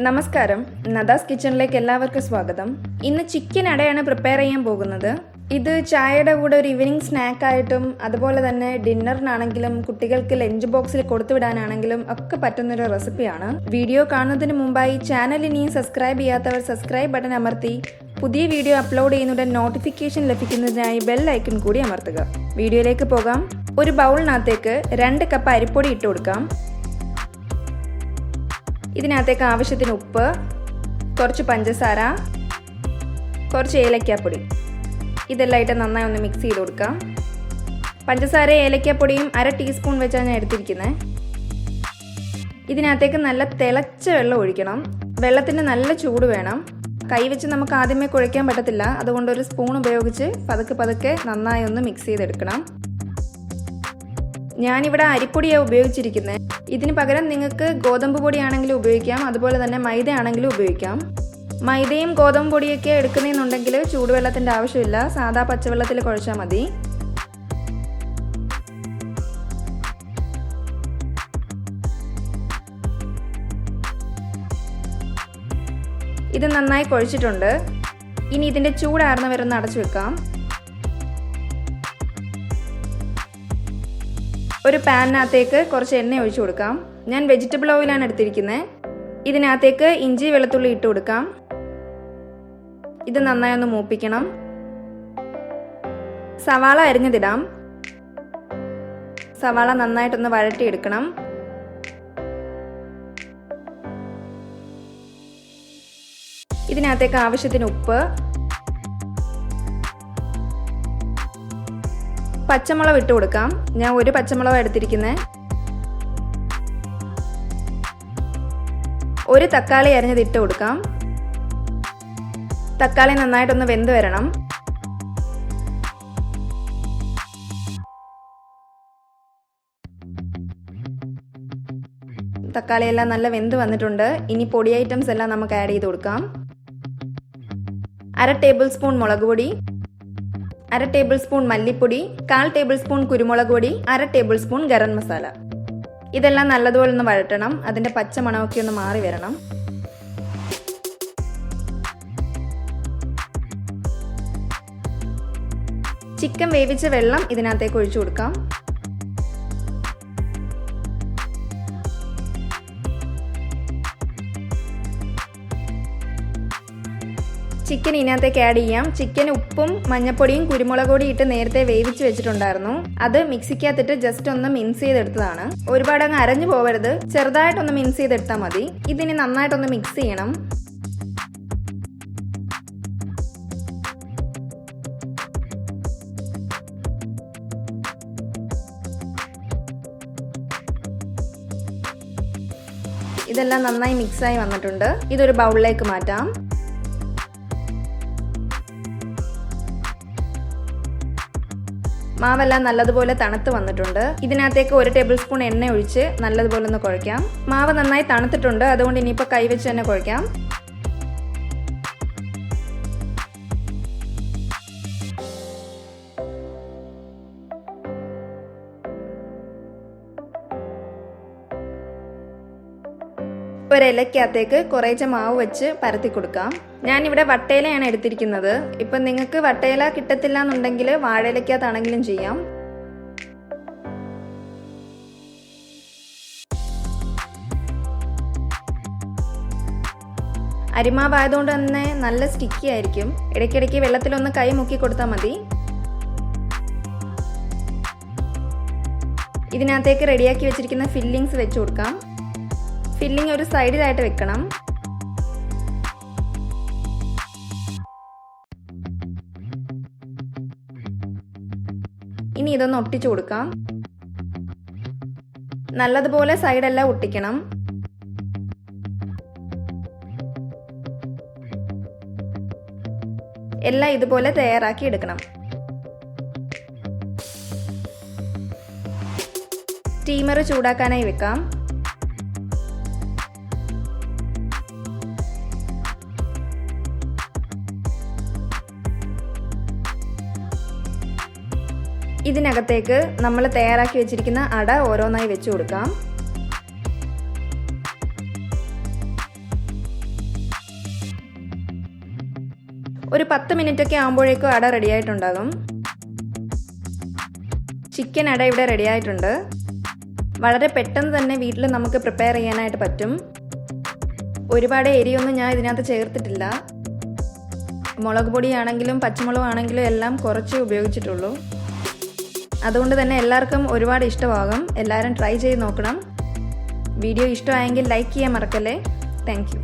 നമസ്കാരം, നദാസ് കിച്ചണിലേക്ക് എല്ലാവർക്കും സ്വാഗതം. ഇന്ന് ചിക്കൻ അടയാണ് പ്രിപ്പയർ ചെയ്യാൻ പോകുന്നത്. ഇത് ചായയുടെ കൂടെ ഒരു ഈവനിങ് സ്നാക്കായിട്ടും അതുപോലെ തന്നെ ഡിന്നറിനാണെങ്കിലും കുട്ടികൾക്ക് ലഞ്ച് ബോക്സിൽ കൊടുത്തുവിടാനാണെങ്കിലും ഒക്കെ പറ്റുന്നൊരു റെസിപ്പിയാണ്. വീഡിയോ കാണുന്നതിന് മുമ്പായി ചാനൽ ഇനിയും സബ്സ്ക്രൈബ് ചെയ്യാത്തവർ സബ്സ്ക്രൈബ് ബട്ടൺ അമർത്തി പുതിയ വീഡിയോ അപ്ലോഡ് ചെയ്യുന്നതിന്റെ നോട്ടിഫിക്കേഷൻ ലഭിക്കുന്നതിനായി ബെൽ ഐക്കൺ കൂടി അമർത്തുക. വീഡിയോയിലേക്ക് പോകാം. ഒരു ബൗളിനകത്തേക്ക് 2 കപ്പ് അരിപ്പൊടി ഇട്ട് കൊടുക്കാം. ഇതിനകത്തേക്ക് ആവശ്യത്തിന് ഉപ്പ്, കുറച്ച് പഞ്ചസാര, കുറച്ച് ഏലക്കാപ്പൊടി, ഇതെല്ലാം ഇട്ട് നന്നായി ഒന്ന് മിക്സ് ചെയ്ത് കൊടുക്കാം. പഞ്ചസാര ഏലക്കാപ്പൊടിയും 1/2 ടീസ്പൂൺ വെച്ചാണ് ഞാൻ എടുത്തിരിക്കുന്നത്. ഇതിനകത്തേക്ക് നല്ല തിളച്ച വെള്ളം ഒഴിക്കണം. വെള്ളത്തിന് നല്ല ചൂട് വേണം. കൈ വെച്ച് നമുക്ക് ആദ്യമേ കുഴയ്ക്കാൻ പറ്റത്തില്ല, അതുകൊണ്ട് ഒരു സ്പൂൺ ഉപയോഗിച്ച് പതുക്കെ നന്നായി ഒന്ന് മിക്സ് ചെയ്തെടുക്കണം. ഞാനിവിടെ അരിപ്പൊടിയാണ് ഉപയോഗിച്ചിരിക്കുന്നത്. ഇതിന് പകരം നിങ്ങൾക്ക് ഗോതമ്പ് പൊടിയാണെങ്കിലും ഉപയോഗിക്കാം, അതുപോലെ തന്നെ മൈദ ആണെങ്കിലും ഉപയോഗിക്കാം. മൈദയും ഗോതമ്പ് പൊടിയൊക്കെ എടുക്കുന്നതെന്നുണ്ടെങ്കിൽ ചൂടുവെള്ളത്തിൻ്റെ ആവശ്യമില്ല, സാധാ പച്ചവെള്ളത്തിൽ കുഴച്ചാൽ മതി. ഇത് നന്നായി കുഴച്ചിട്ടുണ്ട്. ഇനി ഇതിൻ്റെ ചൂടാർന്ന് വരെ അടച്ചു വെക്കാം. ഒരു പാനിനകത്തേക്ക് കുറച്ച് എണ്ണ ഒഴിച്ചു കൊടുക്കാം. ഞാൻ വെജിറ്റബിൾ ഓയിലാണ് എടുത്തിരിക്കുന്നത്. ഇതിനകത്തേക്ക് ഇഞ്ചി വെളുത്തുള്ളി ഇട്ട് കൊടുക്കാം. ഇത് നന്നായി ഒന്ന് മൂപ്പിക്കണം. സവാള അരിഞ്ഞതിടാം. സവാള നന്നായിട്ടൊന്ന് വഴറ്റിയെടുക്കണം. ഇതിനകത്തേക്ക് ആവശ്യത്തിന് ഉപ്പ്, പച്ചമുളക് ഇട്ട് കൊടുക്കാം. ഞാൻ 1 പച്ചമുളക് എടുത്തിരിക്കുന്നത്. 1 തക്കാളി അരിഞ്ഞത് ഇട്ട് കൊടുക്കാം. തക്കാളി നന്നായിട്ടൊന്ന് വെന്ത് വരണം. തക്കാളിയെല്ലാം നല്ല വെന്ത് വന്നിട്ടുണ്ട്. ഇനി പൊടി ഐറ്റംസ് എല്ലാം നമുക്ക് ആഡ് ചെയ്ത് കൊടുക്കാം. 1/2 ടേബിൾ സ്പൂൺ മുളക് പൊടി, 1/2 ടേബിൾ സ്പൂൺ മല്ലിപ്പൊടി, 1/4 ടേബിൾ സ്പൂൺ കുരുമുളക് പൊടി, 1/2 ടേബിൾ സ്പൂൺ ഗരം മസാല. ഇതെല്ലാം നല്ലതുപോലെ ഒന്ന് വഴറ്റണം. അതിൻ്റെ പച്ച മണമൊക്കെ ഒന്ന് മാറി വരണം. ചിക്കൻ വേവിച്ച വെള്ളം ഇതിനകത്തേക്ക് ഒഴിച്ചു കൊടുക്കാം. ചിക്കൻ ഇതിനകത്തേക്ക് ആഡ് ചെയ്യാം. ചിക്കൻ ഉപ്പും മഞ്ഞപ്പൊടിയും കുരുമുളക് പൊടിയും ഇട്ട് നേരത്തെ വേവിച്ച് വെച്ചിട്ടുണ്ടായിരുന്നു. അത് മിക്സിക്കകത്തിട്ട് ജസ്റ്റ് ഒന്ന് മിൻസ് ചെയ്തെടുത്തതാണ്. ഒരുപാട് അങ്ങ് അരഞ്ഞു പോകരുത്, ചെറുതായിട്ടൊന്ന് മിൻസ് ചെയ്തെടുത്താൽ മതി. ഇതിനി നന്നായിട്ടൊന്ന് മിക്സ് ചെയ്യണം. ഇതെല്ലാം നന്നായി മിക്സായി വന്നിട്ടുണ്ട്. ഇതൊരു ബൗളിലേക്ക് മാറ്റാം. മാവെല്ലാം നല്ലതുപോലെ തണുത്ത് വന്നിട്ടുണ്ട്. ഇതിനകത്തേക്ക് 1 ടേബിൾ സ്പൂൺ എണ്ണ ഒഴിച്ച് നല്ലതുപോലെ ഒന്ന് കുഴയ്ക്കാം. മാവ് നന്നായി തണുത്തിട്ടുണ്ട്, അതുകൊണ്ട് ഇനിയിപ്പോൾ കൈവച്ച് തന്നെ കുഴയ്ക്കാം. ഒരിലക്കകത്തേക്ക് കുറേശ്ശെ മാവ് വെച്ച് പരത്തി കൊടുക്കാം. ഞാനിവിടെ വട്ടയിലയാണ് എടുത്തിരിക്കുന്നത്. ഇപ്പം നിങ്ങൾക്ക് വട്ടയില കിട്ടത്തില്ല എന്നുണ്ടെങ്കിൽ വാഴയിലക്കകത്താണെങ്കിലും ചെയ്യാം. അരിമാവായതുകൊണ്ട് തന്നെ നല്ല സ്റ്റിക്കി ആയിരിക്കും. ഇടയ്ക്കിടയ്ക്ക് വെള്ളത്തിലൊന്ന് കൈ മുക്കി കൊടുത്താൽ മതി. ഇതിനകത്തേക്ക് റെഡിയാക്കി വെച്ചിരിക്കുന്ന ഫില്ലിങ്സ് വെച്ച് കൊടുക്കാം. ഫില്ലിംഗ് ഒരു സൈഡിലായിട്ട് വെക്കണം. ഇനി ഇതൊന്ന് ഒട്ടിച്ചു കൊടുക്കാം. നല്ലതുപോലെ സൈഡെല്ലാം ഒട്ടിക്കണം. എല്ലാം ഇതുപോലെ തയ്യാറാക്കി എടുക്കണം. സ്റ്റീമർ ചൂടാക്കാനായി വെക്കാം. ഇതിനകത്തേക്ക് നമ്മൾ തയ്യാറാക്കി വെച്ചിരിക്കുന്ന അട ഓരോന്നായി വെച്ച് കൊടുക്കാം. ഒരു 10 മിനിറ്റൊക്കെ ആകുമ്പോഴേക്കും അട റെഡി ആയിട്ടുണ്ടാകും. ചിക്കൻ അട ഇവിടെ റെഡി ആയിട്ടുണ്ട്. വളരെ പെട്ടെന്ന് തന്നെ വീട്ടിൽ നമുക്ക് പ്രിപ്പയർ ചെയ്യാനായിട്ട് പറ്റും. ഒരുപാട് എരിയൊന്നും ഞാൻ ഇതിനകത്ത് ചേർത്തിട്ടില്ല. മുളക് പൊടിയാണെങ്കിലും പച്ചമുളകാണെങ്കിലും എല്ലാം കുറച്ചേ ഉപയോഗിച്ചിട്ടുള്ളൂ. അതുകൊണ്ട് തന്നെ എല്ലാവർക്കും ഒരുപാട് ഇഷ്ടമാകും. എല്ലാവരും ട്രൈ ചെയ്ത് നോക്കണം. വീഡിയോ ഇഷ്ടമായെങ്കിൽ ലൈക്ക് ചെയ്യാൻ മറക്കല്ലേ. Thank you.